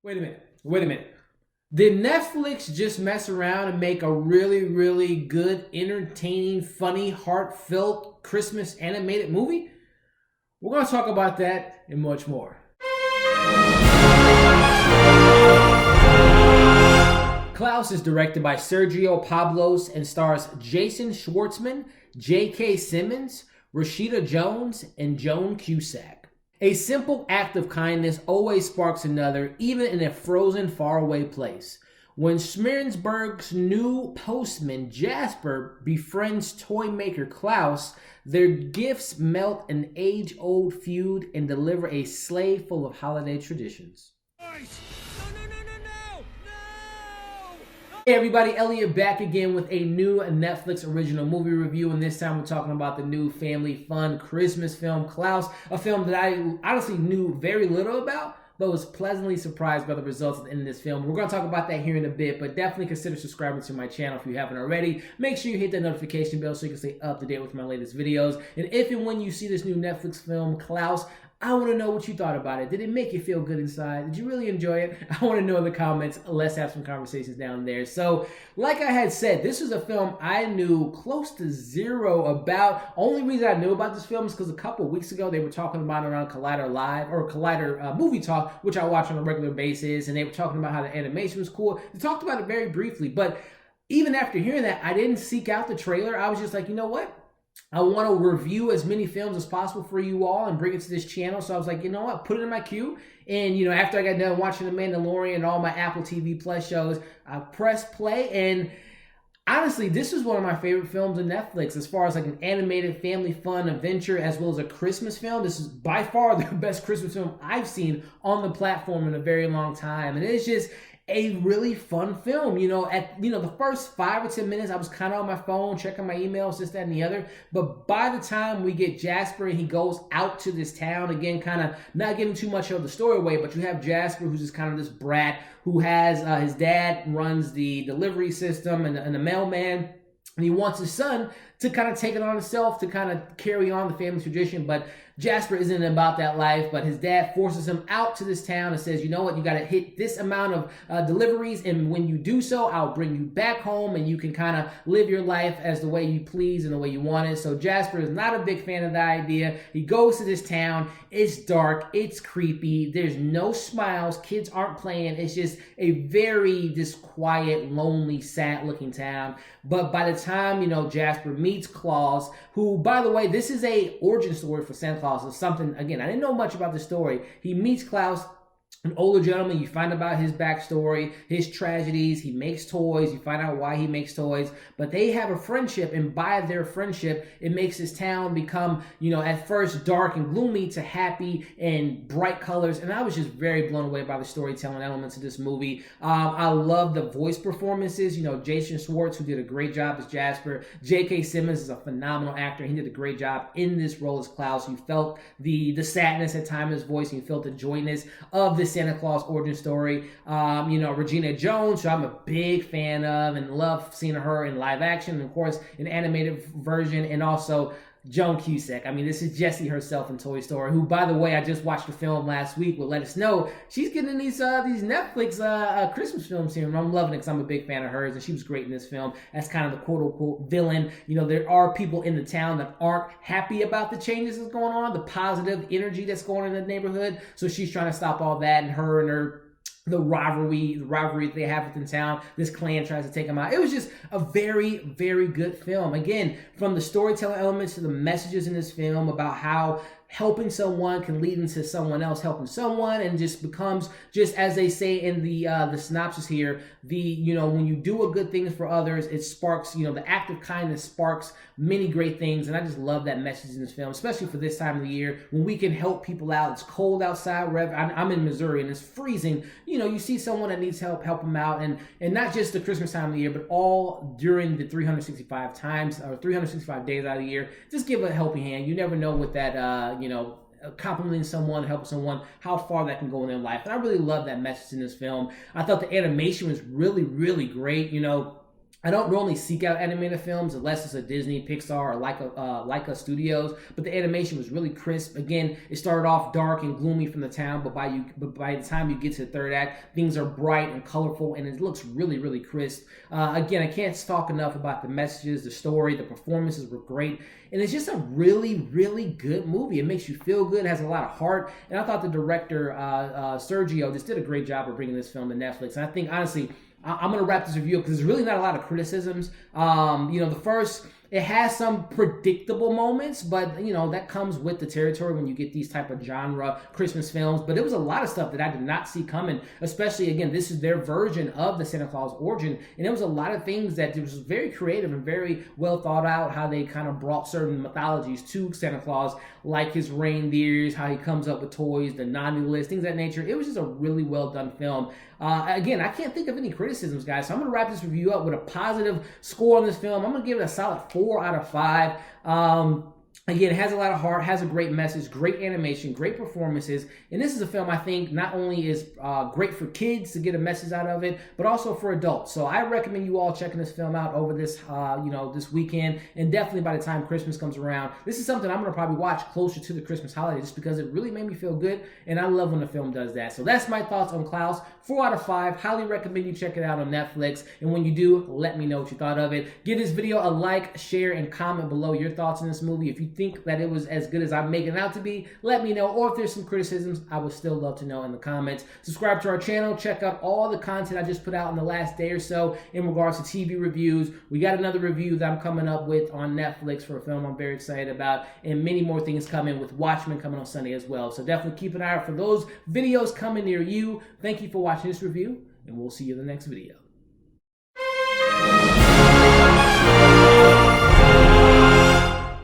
Wait a minute. Wait a minute. Did Netflix just mess around and make a really, really good, entertaining, funny, heartfelt Christmas animated movie? We're going to talk about that and much more. Klaus is directed by Sergio Pablos and stars Jason Schwartzman, J.K. Simmons, Rashida Jones, and Joan Cusack. A simple act of kindness always sparks another, even in a frozen, faraway place. When Smeerensburg's new postman, Jesper, befriends toymaker Klaus, their gifts melt an age-old feud and deliver a sleigh full of holiday traditions. Hey everybody, Elliot back again with a new Netflix original movie review, and this time we're talking about the new family fun Christmas film, Klaus, a film that I honestly knew very little about, but was pleasantly surprised by the results at the end of this film. We're going to talk about that here in a bit, but definitely consider subscribing to my channel if you haven't already. Make sure you hit that notification bell so you can stay up to date with my latest videos. And if and when you see this new Netflix film, Klaus, I want to know what you thought about it. Did it make you feel good inside? Did you really enjoy it? I want to know in the comments. Let's have some conversations down there. So, like I had said, this was a film I knew close to zero about. Only reason I knew about this film is because a couple of weeks ago they were talking about it around Collider Live or Collider Movie Talk, which I watch on a regular basis, and they were talking about how the animation was cool. They talked about it very briefly, but even after hearing that, I didn't seek out the trailer. I was just like, you know what? I want to review as many films as possible for you all and bring it to this channel. So I was like, you know what? Put it in my queue. And, you know, after I got done watching The Mandalorian and all my Apple TV Plus shows, I pressed play. And honestly, this is one of my favorite films on Netflix as far as like an animated family fun adventure as well as a Christmas film. This is by far the best Christmas film I've seen on the platform in a very long time. And it's just a really fun film. The first 5 or 10 minutes I was kind of on my phone checking my emails, this, that, and the other, but by the time we get Jesper and he goes out to this town, again, kind of not giving too much of the story away, but you have Jesper, who's just kind of this brat who has his dad runs the delivery system and the mailman, and he wants his son to kind of take it on himself to kind of carry on the family tradition. But Jesper isn't about that life, but his dad forces him out to this town and says, you know what, you got to hit this amount of deliveries, and when you do so, I'll bring you back home and you can kind of live your life as the way you please and the way you want it. So Jesper is not a big fan of the idea. He goes to this town. It's dark. It's creepy. There's no smiles. Kids aren't playing. It's just a very just quiet, lonely, sad looking town. But by the time, Jesper meets Klaus, who, by the way, this is a origin story for Santa Claus. It's something, again, I didn't know much about the story. He meets Klaus, an older gentleman. You find about his backstory, his tragedies. He makes toys. You find out why he makes toys. But they have a friendship, and by their friendship, it makes his town become, at first dark and gloomy to happy and bright colors. And I was just very blown away by the storytelling elements of this movie. I love the voice performances. Jason Schwartz, who did a great job as Jesper. J.K. Simmons is a phenomenal actor. He did a great job in this role as Klaus. You felt the sadness at times in his voice, and you felt the joyness of this Santa Claus origin story. Rashida Jones, who I'm a big fan of and love seeing her in live action, and of course, an animated version, and also Joan Cusack. I mean, this is Jessie herself in Toy Story, who, by the way, I just watched the film last week, will let us know she's getting these Netflix Christmas films here, and I'm loving it because I'm a big fan of hers, and she was great in this film as kind of the quote-unquote villain. There are people in the town that aren't happy about the changes that's going on, the positive energy that's going on in the neighborhood, so she's trying to stop all that, and the rivalry they have within town. This clan tries to take them out. It was just a very, very good film. Again, from the storytelling elements to the messages in this film about how helping someone can lead into someone else helping someone, and just becomes, just as they say in the synopsis here, when you do a good thing for others, it sparks, the act of kindness sparks many great things. And I just love that message in this film, especially for this time of the year when we can help people out. It's cold outside. I'm in Missouri and it's freezing. You see someone that needs help them out, and not just the Christmas time of the year, but all during the 365 days out of the year. Just give a helping hand. You never know what that complimenting someone, helping someone, how far that can go in their life. And I really love that message in this film. I thought the animation was really, really great. I don't normally seek out animated films unless it's a Disney, Pixar, or Leica Studios. But the animation was really crisp. Again, it started off dark and gloomy from the town, but by the time you get to the third act, things are bright and colorful, and it looks really, really crisp. Again, I can't talk enough about the messages, the story, the performances were great, and it's just a really, really good movie. It makes you feel good, it has a lot of heart, and I thought the director Sergio just did a great job of bringing this film to Netflix. And I think honestly, I'm going to wrap this review up because there's really not a lot of criticisms. The first, it has some predictable moments, but that comes with the territory when you get these type of genre Christmas films. But there was a lot of stuff that I did not see coming, especially, again, this is their version of the Santa Claus origin, and there was a lot of things that it was very creative and very well thought out, how they kind of brought certain mythologies to Santa Claus, like his reindeers, how he comes up with toys, the naughty list, things of that nature. It was just a really well done film. Again, I can't think of any criticisms, guys, so I'm going to wrap this review up with a positive score on this film. I'm going to give it a solid 4 out of 5. Again, it has a lot of heart, has a great message, great animation, great performances, and this is a film I think not only is great for kids to get a message out of it, but also for adults. So I recommend you all checking this film out over this, this weekend, and definitely by the time Christmas comes around. This is something I'm going to probably watch closer to the Christmas holiday just because it really made me feel good, and I love when a film does that. So that's my thoughts on Klaus. 4 out of 5. Highly recommend you check it out on Netflix, and when you do, let me know what you thought of it. Give this video a like, share, and comment below your thoughts on this movie. If you think that it was as good as I'm making it out to be, let me know. Or if there's some criticisms, I would still love to know in the comments. Subscribe to our channel. Check out all the content I just put out in the last day or so in regards to TV reviews. We got another review that I'm coming up with on Netflix for a film I'm very excited about, and many more things coming with Watchmen coming on Sunday as well. So definitely keep an eye out for those videos coming near you. Thank you for watching this review, and we'll see you in the next video.